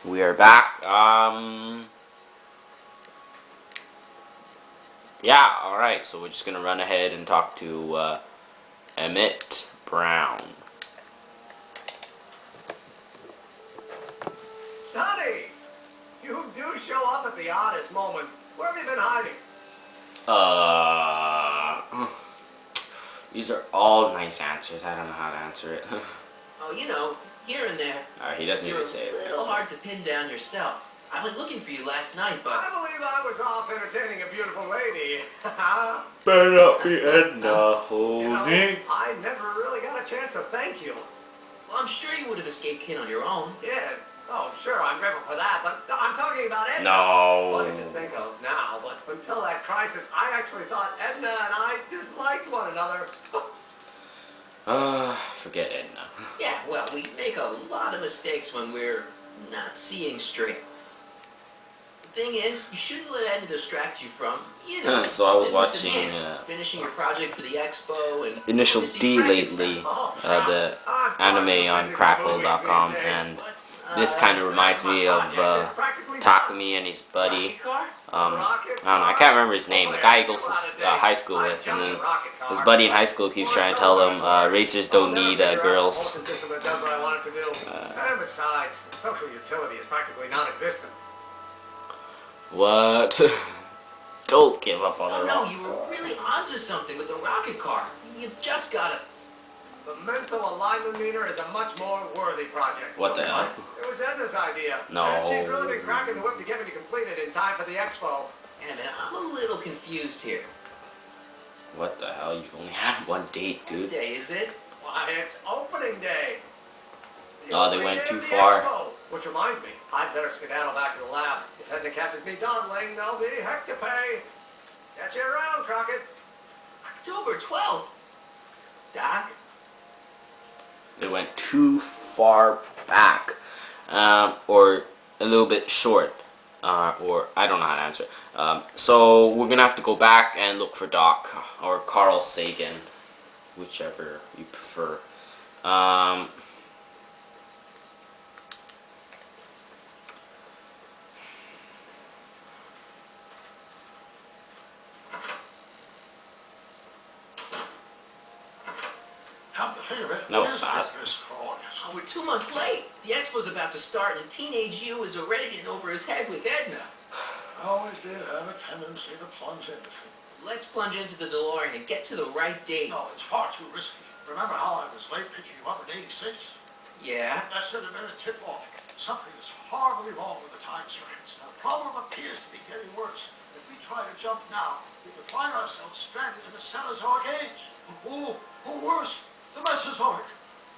We are back. Yeah, alright, so we're just gonna run ahead and talk to, Emmett Brown. Sonny! You do show up at the oddest moments. Where have you been hiding? These are all nice answers. I don't know how to answer it. Oh, you know, here and there. He doesn't You're even say it. a little hard to pin down yourself. I went looking for you last night, but... I believe I was off entertaining a beautiful lady. Better not be Edna, You know, I never really got a chance to thank you. Well, I'm sure you would have escaped Kin on your own. Yeah. Oh, sure, I'm grateful for that, but I'm talking about Edna. No. Funny to think of now, but until that crisis, I actually thought Edna and I disliked one another. Forget Edna. Yeah, well, we make a lot of mistakes when we're not seeing straight. The thing is, you shouldn't let Edna distract you from, you know, So I was business at watching, hand, finishing your project for the Expo and... Initial Missy D Frankenstein. lately, the anime on Crackle.com, and this kind of reminds me of Takumi and his buddy. I don't know, I can't remember his name. The guy he goes to high school with, and then his buddy in high school keeps trying to tell him racers don't need girls. And besides, social utility is practically non-existent. What? Don't give up on Oh the no, rock. you were really onto something with the rocket car. You've just gotta... The mental alignment meter is a much more worthy project. What the hell? It was Edna's idea. No. And she's really been cracking the whip to get me to complete it in time for the Expo. Emmett, I'm a little confused here. What the hell? You've only had one date, What dude. day is it? Why, it's opening day. The Oh, they opening went day too of the far. Expo. Which reminds me, I'd better skedaddle back to the lab. If Edna catches me dawdling, there'll be heck to pay. Catch you around, Crockett. October 12th. Doc? They went too far back, or a little bit short, or I don't know how to answer it. So we're gonna have to go back and look for Doc or Carl Sagan, whichever you prefer. That was fast. Oh, we're 2 months late. The Expo's about to start and Teenage You is already in over his head with Edna. I always did have a tendency to plunge into things. Let's plunge into the DeLorean and get to the right date. No, it's far too risky. Remember how I was late picking you up in '86? Yeah? That should have been a tip-off. Something is horribly wrong with the time sequence. The problem appears to be getting worse. If we try to jump now, we could find ourselves stranded in the Cenozoic age. Or worse, the Mesozoic.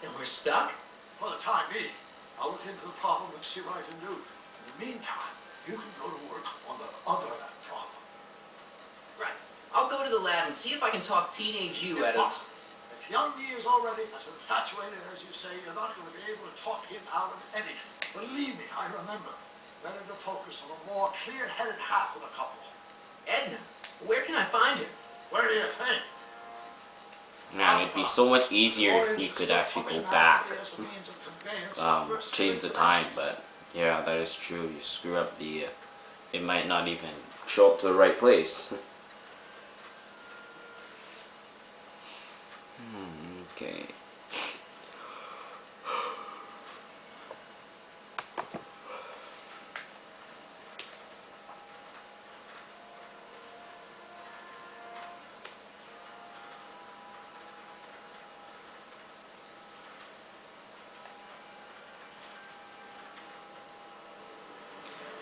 Then we're stuck? For the time being, I'll look into the problem and see what I can do. In the meantime, you can go to work on the other problem. Right. I'll go to the lab and see if I can talk Teenage You out of... Impossible. If young me is already as infatuated as you say, you're not going to be able to talk him out of anything. Believe me, I remember. Better to focus on a more clear-headed half of the couple. Edna, where can I find her? Where do you think? Man, it'd be so much easier if we could actually go back, change the time, but yeah, that is true. You screw up the, it might not even show up to the right place. Okay.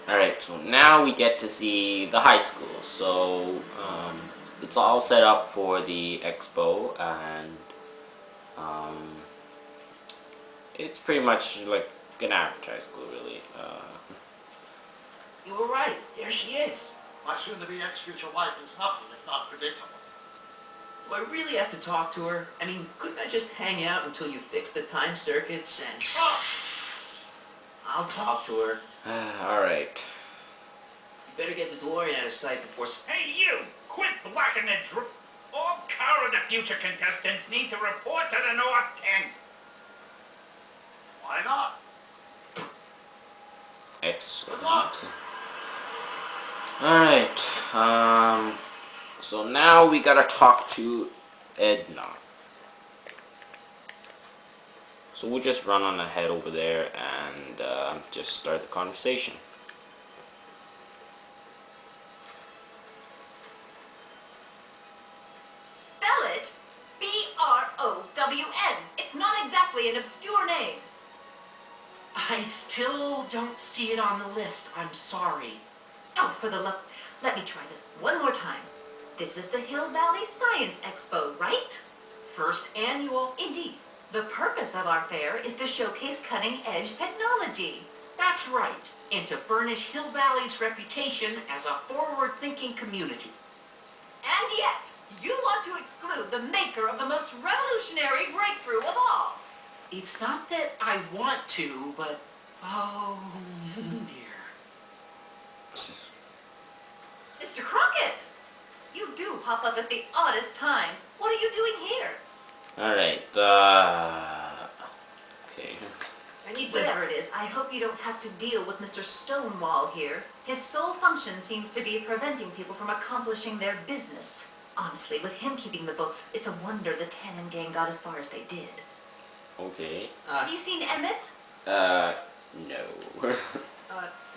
Alright, so now we get to see the high school. So, it's all set up for the Expo, and it's pretty much like an average high school, really. You were right. There she is. My soon-to-be ex-future wife is nothing if not predictable. Do I really have to talk to her? I mean, couldn't I just hang out until you fix the time circuits and... I'll talk to her. Alright. You better get the DeLorean out of sight before... Hey, you! Quit blocking the all current and future contestants need to report to the North Tent. Why not? Excellent. Alright, so now we gotta talk to Edna. So we'll just run on ahead over there and just start the conversation. Spell it B-R-O-W-N. It's not exactly an obscure name. I still don't see it on the list. I'm sorry. Oh, for the love... Let me try this one more time. This is the Hill Valley Science Expo, right? First annual. Indeed. The purpose of our fair is to showcase cutting-edge technology. That's right. And to furnish Hill Valley's reputation as a forward-thinking community. And yet, you want to exclude the maker of the most revolutionary breakthrough of all. It's not that I want to, but... oh, dear. Mr. Crockett! You do pop up at the oddest times. What are you doing here? Alright, okay. I need to... Whatever it is, I hope you don't have to deal with Mr. Stonewall here. His sole function seems to be preventing people from accomplishing their business. Honestly, with him keeping the books, it's a wonder the Tannen gang got as far as they did. Okay. Have you seen Emmett? No.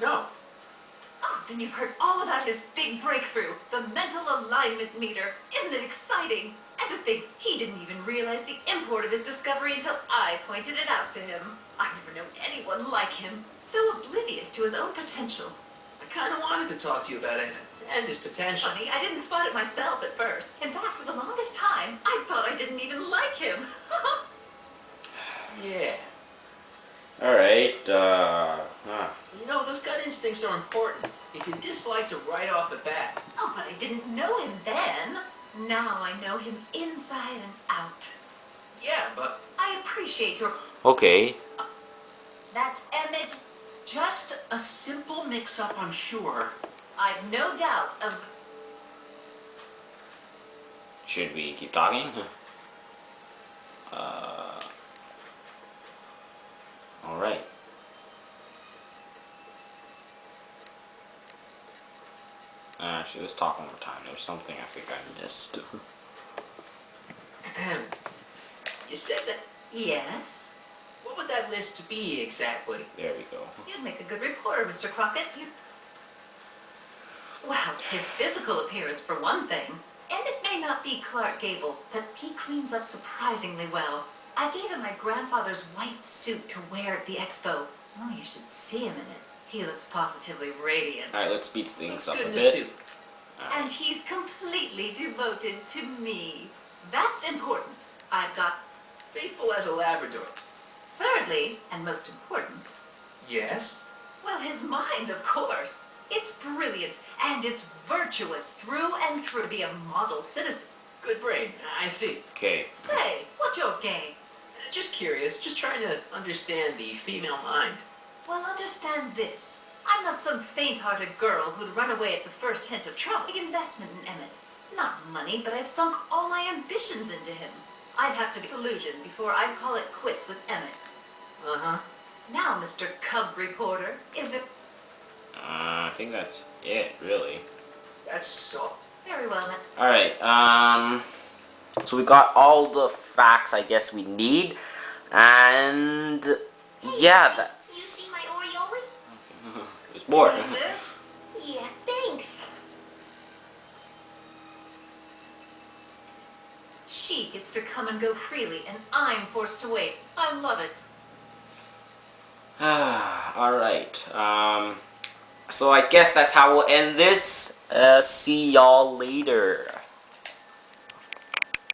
no. Oh, then you've heard all about his big breakthrough, the mental alignment meter. Isn't it exciting? And to think he didn't even realize the import of his discovery until I pointed it out to him. I've never known anyone like him, so oblivious to his own potential. I kind of wanted to talk to you about Emmett and his potential. Funny, I didn't spot it myself at first. In fact, for the longest time, I thought I didn't even like him. Yeah. Alright, You know, those gut instincts are important. If you dislike to right off the bat. Oh, but I didn't know him then. Now I know him inside and out. Yeah, but... I appreciate your... okay. That's Emmett. just a simple mix-up, I'm sure. I've no doubt of... Should we keep talking? Alright. Actually, let's talk one more time. There's something I think I missed. You said that... Yes? What would that list be exactly? There we go. You'd make a good reporter, Mr. Crockett. Well, his physical appearance, for one thing. And it may not be Clark Gable, but he cleans up surprisingly well. I gave him my grandfather's white suit to wear at the expo. Oh, you should see him in it. He looks positively radiant. Alright, let's speed things up Good a in the bit. suit. And he's completely devoted to me. That's important. I've got... Faithful as a Labrador. Thirdly, and most important, Yes? well, his mind, of course. It's brilliant, and it's virtuous through and through to be a model citizen. Good brain. I see. Okay. Say, what's your game? Just curious. Just trying to understand the female mind. Well, understand this. I'm not some faint-hearted girl who'd run away at the first hint of trouble. Big investment in Emmett. Not money, but I've sunk all my ambitions into him. I'd have to be disillusioned before I'd call it quits with Emmett. Uh-huh. Now, Mr. Cub Reporter, is there... I think that's it, really. That's so... Very well, then. Alright, so we got all the facts I guess we need, and yeah, You that's... see my Oriole? There's more. Is this? Yeah, thanks. She gets to come and go freely, and I'm forced to wait. I love it. Alright, so I guess that's how we'll end this. See y'all later.